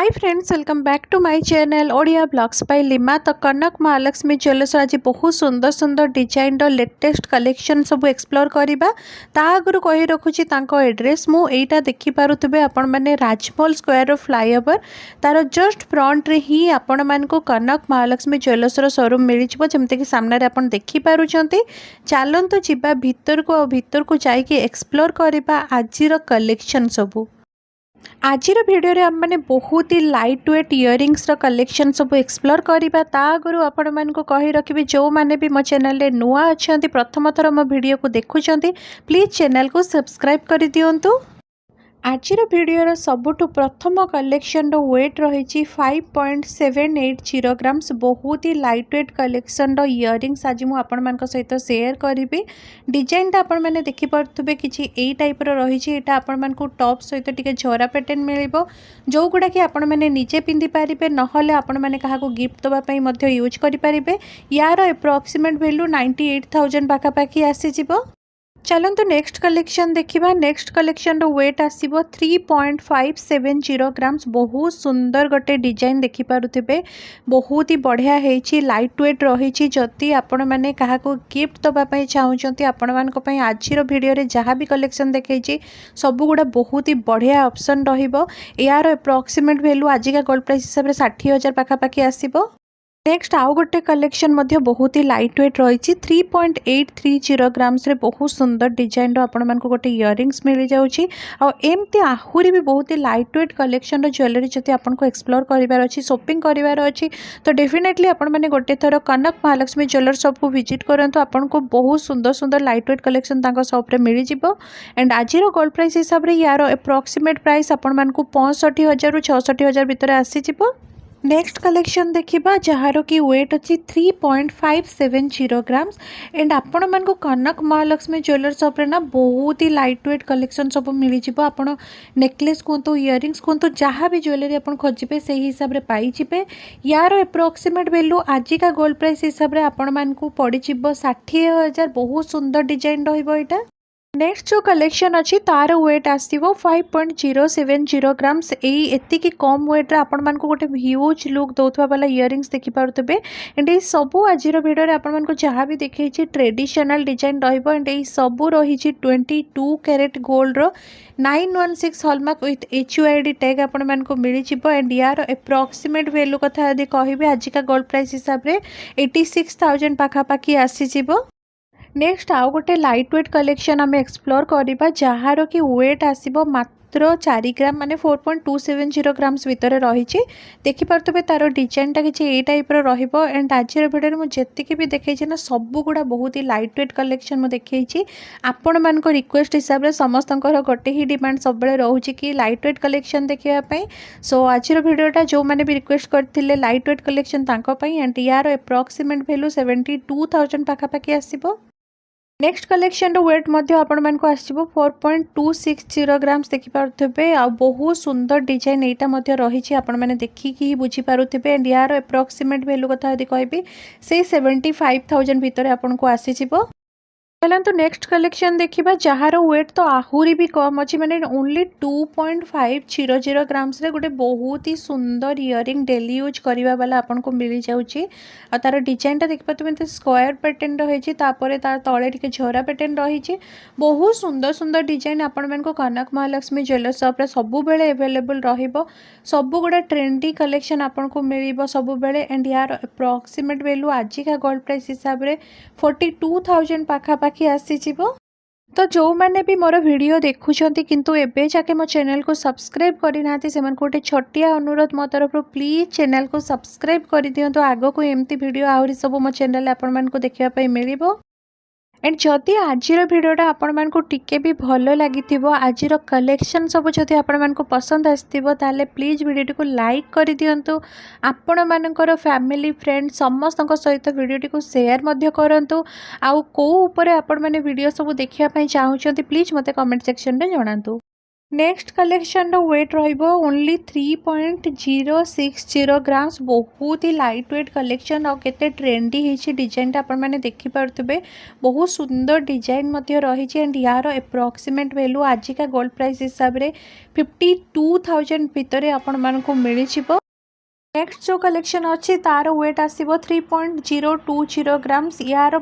Hi friends, welcome back to my channel Odia blogs by Lima. तो Kanak Mahalakshmi jewellers आज बहुत सुंदर सुंदर डिजाइन लेटेस्ट कलेक्शन सब एक्सप्लोर करवा। ता आगु कही रखुची तांको एड्रेस मु एटा देखि पारुतबे आपण माने राजमहल स्क्वायर फ्लाईओवर तार जस्ट फ्रंट रे ही आपण मान को कनक महालक्ष्मी ज्वेलर्स रो शोरूम मिली जिवो। जेमते कि सामने रे आपण देखि पारुचंती। चलंतु जिबा भीतर को जाइके एक्सप्लोर करबा आजिर कलेक्शन सबू। आजिर भिडियो रे हम माने बहुत ही लाइट वेट इयरिंग्स रो कलेक्शन सब एक्सप्लोर करबा। ता आगु आपण मान को कहि रखिबे जो माने भी मो चैनल रे नुआ अछंती प्रथम थर मो वीडियो को देखुचंती प्लीज चैनल को सब्सक्राइब कर दियंतु। आजिर भिडियोर सबुठु प्रथम कलेक्शन वेट रही 5.780 ग्राम्स। बहुत ही लाइट वेट कलेक्शन इयरिंग्स आज मुझे आपण मान सहित शेयर करी। डिजाइनटा आपण मैंने देखिपे कि टाइप रही है। आपण मान को टॉप सहित टिके झरा पैटर्न मिल जो गुड़ा कि आपण मैंने निजे पिंधि पारे ना आपण मैंने क्या गिफ्ट देवाई यूज करें। यार एप्रोक्सीमेट वैल्यू 98,000 पाखापाखि आसीज। चलते नेक्स्ट कलेक्शन देखा। नेक्स्ट कलेक्शन वेट आसो 3.570 ग्राम्स। बहुत सुंदर गोटे डिजाइन देखिपे। बहुत ही बढ़िया है, लाइट वेट रही। जदि आपण मैंने क्या गिफ्ट देवाई चाहते आपण मानी आज भिडियो जहाँ भी कलेक्शन देखी सबुगुड़ा बहुत ही बढ़िया ऑप्शन यार एप्रोक्सीमेट वैल्यू आजिका गोल्ड प्राइस हिसाब से 60,000 पाखापाखि आसो। नेक्स्ट आउ गोटे कलेक्शन बहुत ही लाइट वेट रही 3.830 ग्राम्स रे। बहुत सुंदर डिजाइन आपण मान को गोटे इयरिंग्स मिल जाऊँगी। आमती आहरी भी बहुत ही लाइट वेट कलेक्शन ज्वेलरी जब आपन को एक्सप्लोर करार अच्छी शॉपिंग करार अच्छी तो डेफिनेटली आपण मैंने गोटे थर कनक महालक्ष्मी ज्वेलर्स शॉप को विजिट करंतु। आपन को बहुत सुंदर सुंदर लाइट वेट कलेक्शन तांको शॉप रे मिल जिवो। एंड आज गोल्ड प्राइस हिसाब से यार एप्रोक्सीमेट प्राइस आपण मान को 65,000 रु 66,000 भितर आसी जिवो। नेक्स्ट कलेक्शन देखा जार कि वेट अच्छी 3.570 ग्राम्स। एंड आपण मान को कनक महालक्ष्मी ज्वेलर्स शॉप रे ना बहुत ही लाइट वेट कलेक्शन सब मिल जाव। आपण नेकलेस कहतु इयरिंग्स कहतु जहाँ भी ज्वेलरी आप खोजे से हिसाब से पाइबे। यार एप्रोक्सीमेट वैल्यू आजिका गोल्ड प्राइस हिसाब से आपण मान को पड़ 60,000। बहुत सुंदर डिजाइन रहा। नेक्स्ट जो कलेक्शन अच्छी तार वेट आसो 5.070 ग्राम्स। एति कम वेट्रे आपण मान को गोटे ह्यूज लुक दौथवा वाला इयरिंग्स देखिपे। एंड ये सबू आज भिडियो आपण मान को जहाँ भी देखी ट्रेडिशनल डिजाइन रहिबो। एंड ये सबू रही 22 कैरेट गोल्ड रो 916 हॉलमार्क विथ HUID टैग आपण मान को मिल जिवो। एंड यार एप्रोक्सीमेट वैल्यू कथा यदि कहिबे आजिका गोल्ड प्राइस हिसाब से 86,000 पाखापाखि आसी जिवो। नेक्स्ट आउ गोटे लाइट वेट कलेक्शन आम एक्सप्लोर करवा जार कि वेट आसो मात्र 4 ग्राम माने 4.270 ग्राम्स भितर रही। देखिपे तार डिजाइनटा कि टाइप रहिबो। एंड आज भिडियो मुझे भी देखी ना सबुगुड़ा बहुत ही लाइट वेट कलेक्शन मुझे देखी। आपण मान रिक्वेस्ट हिसाब से समस्त गोटे ही डिमांड सब रोचे कि लाइट वेट कलेक्शन देखापी। सो आज भिडियोटा जो मैंने भी रिक्वेस्ट करते लाइट वेट कलेक्शन तांकोपाई। एंड यार एप्रोक्सीमेट वैल्यू 72,000 पाखापाखि आसो। नेक्स्ट कलेक्शन वेट आपण मान को आसो 4.260 ग्राम्स देखिपे। आ बहुत सुंदर डिजाइन यहाँ रही आपण मैंने देखिकी ही बुझीपारे। एंड यार एप्रोक्सीमेट वैल्यू कथा यदि कहबी से 75,000 भितर आपन को आसी जिवो। चलते नेक्स्ट कलेक्शन देखा जार वेट तो आहरी भी कम अच्छी माने ओनली 2.500 ग्राम्स रे गोटे बहुत ही सुंदर इयरिंग डेली यूज करने वाला आपन को मिल जाऊँगी। तार डिजाइनटा देखिए स्क्वायर पैटर्न रही तार तले टिके झरा पैटर्न रही। बहुत सुंदर सुंदर डिजाइन आपण मान को कनक महालक्ष्मी ज्वेलर्स शॉप रे सबु बेले अवेलेबल रहिबो। सबु गुडा ट्रेंडी कलेक्शन आपन को मिलिबो सबु बेले। एंड यार एप्रोक्सीमेट वैल्यू आजिका गोल्ड प्राइस हिसाब से 42,000 पाखापाखि आसी जिवो। तो जो मैंने भी मोर वीडियो देखुंत किंतु एबे जाके मो चैनल को सब्सक्राइब करना से गोटे छोटिया अनुरोध मो तरफ प्लीज चैनल को सब्सक्राइब कर दिंतु। आग को एमती वीडियो आहरी सब मो चैनल आपण मान को देखा मिल। एंड जदि आज भिडियोटा आपण मान को टिके भी भल लगी आज कलेक्शन सब जदि आपण मान को पसंद आसथिबो ताले प्लीज वीडियो को लाइक कर दियंतु। आपण मानकर फैमिली फ्रेंड समस्त सहित वीडियो को शेयर मध्य करंतु। आउ को ऊपर आपण माने वीडियो सब देखिया पई चाहउछंती प्लीज मते कमेंट सेक्शन रे जणांतु। नेक्स्ट कलेक्शन वेट रहिबो ओनली 3.060 ग्राम्स। बहुत ही लाइट वेट कलेक्शन और केते ट्रेंडी हिची डिजाइन टा अपन माने देखि परतबे। बहुत सुंदर डिजाइन मध्य रही एंड यार एप्रोक्सीमेट वैल्यू आज का गोल्ड प्राइस हिसाब रे 52,000 भितर आपण मानकु मिली छिबो। नेक्स्ट जो कलेक्शन अच्छी तार वेट आसो 3.020 ग्राम्स। यार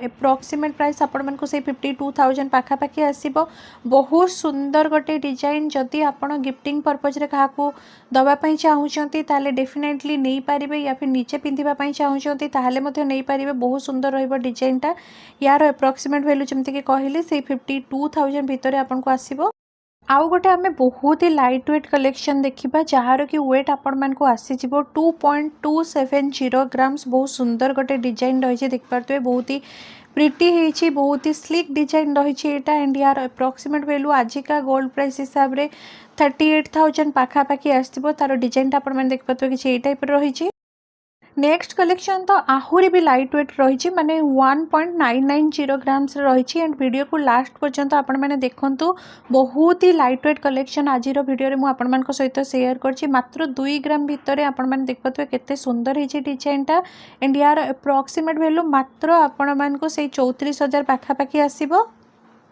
एप्रोक्सीमेट प्राइस आपण मानक से 52,000 पाखापाखि आसो। बहुत सुंदर गोटे डिजाइन जदि आपण गिफ्टिंग पर्पज रे क्या दवापाई चाहूँगी ताले डेफिनेटली नहीं पारे या फिर नीचे पिंधापी चाहूँगी ताले नहीं पारे। बहुत सुंदर रहिबो डिजाइनटा। यार एप्रोक्सीमेट वैल्यू जमती कि कहली से 52,000 भितर आपको आसो। आउ गोटे आम बहुत ही लाइट वेट कलेक्शन देखा जार कि वेट आपण मानक आसीज 2.270 ग्राम्स। बहुत सुंदर गोटे डिजाइन रही देखिपे। बहुत ही प्रिटी है, बहुत ही स्लिक डिजाइन रही एंड यार एप्रोक्सीमेट वैल्यू आज का गोल्ड प्राइस हिसाब से 38,000 पाखापाखि आसो। तार डिजाइन आपण मैंने देखिपे कि टाइप रही। नेक्स्ट कलेक्शन तो आहुरी भी लाइट वेट रही माने 1.990 ग्राम्स रही एंड वीडियो को लास्ट पर्यंत आपण मैंने देखंतु। बहुत ही लाइट वेट कलेक्शन आज वीडियो मु आपण मान सहित शेयर करछि। मात्र 2 ग्राम भितर आपण मैंने देखिपे केते सुंदर है डिजाइनटा एंड यार एप्रोक्सीमेट वैल्यू मात्र आपण मान को से 34,000 पाखापाखि आसीबो।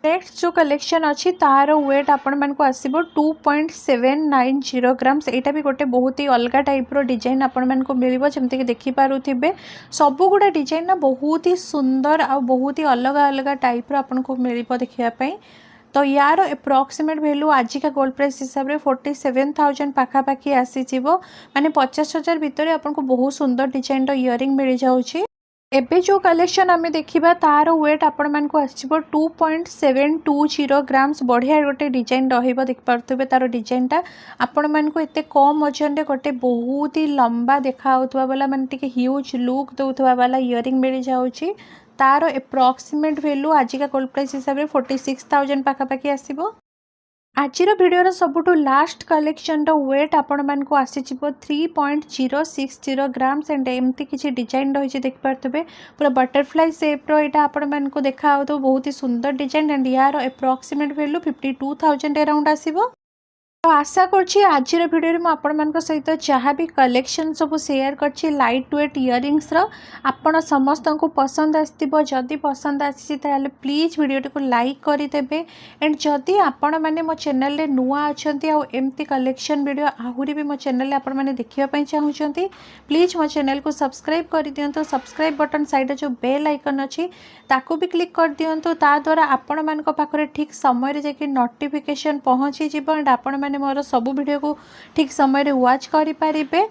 नेक्स्ट जो कलेक्शन अच्छी तार वेट आपण मानक आसो 2.790 ग्राम्स। यहाँ भी गोटे बहुत ही अलग टाइप डिजाइन आपण मानक मिल जमती देखिपे। सबुगुड़ा डिजाइन ना बहुत ही सुंदर आ बहुत ही अलग अलग टाइप आपको मिल देखापी। तो यार एप्रोक्सीमेट वैल्यू आज का गोल्ड प्राइस हिसाब से 47,000 पाखापाखि आसीज। माने 50,000 भितर आपको बहुत सुंदर डिजाइन इयरिंग मिल जाऊँगी। एबे जो कलेक्शन आम देखा तार वेट आपण मानक आसो 2.720 ग्राम्स। बढ़िया गोटे डिजाइन रखिपे। तार डिजाइनटा आपण मानक एत कम वजन रे गोटे बहुत ही लंबा देखा वाला माने ह्यूज लुक दौथवा वाला इयरिंग मिल जाऊँगी। तार एप्रोक्सीमेट वैल्यू आज का गोल्ड प्राइस हिसाब से 46,000 पाखापाखि आसो। आज भिडियो सबुठु लास्ट कलेक्शन वेट आपण मानक आसी 3.060 ग्राम्स एंड एमती किसी डिजाइन रही देखिपे। पूरा बटरफ्लाई सेप रहा आपण मानक देखा तो बहुत ही सुंदर डिजाइन एंड यार एप्रोक्सीमेट वैल्यू 52,000 अराउंड आसीबो। तो आशा करछि आज भिडियो में आपण मान सहित जहाँ भी कलेक्शन सब शेयर करछि लाइट वेट इयरिंग्स आपण समस्त को पसंद आसथिबो। जदि पसंद आसी प्लीज वीडियो को लाइक करदेवे एंड जदि आपण मैंने मो चैनल रे नुआ अच्छा एमती कलेक्शन वीडियो आहुरी भी मो चैनल आपण मैंने देखापी चाहूँगी प्लीज मो चैनल को सब्सक्राइब कर दियंतु। सब्सक्राइब बटन साइड जो बेल आइकन अच्छी ताकू भी क्लिक कर दियंतु। ता द्वारा आपण मान पाखरे ठीक समय जाकि नोटिफिकेशन पहुँची जीव एंड आपण माने मोर सब वीडियो को ठीक समय रे वॉच करि पारिबे।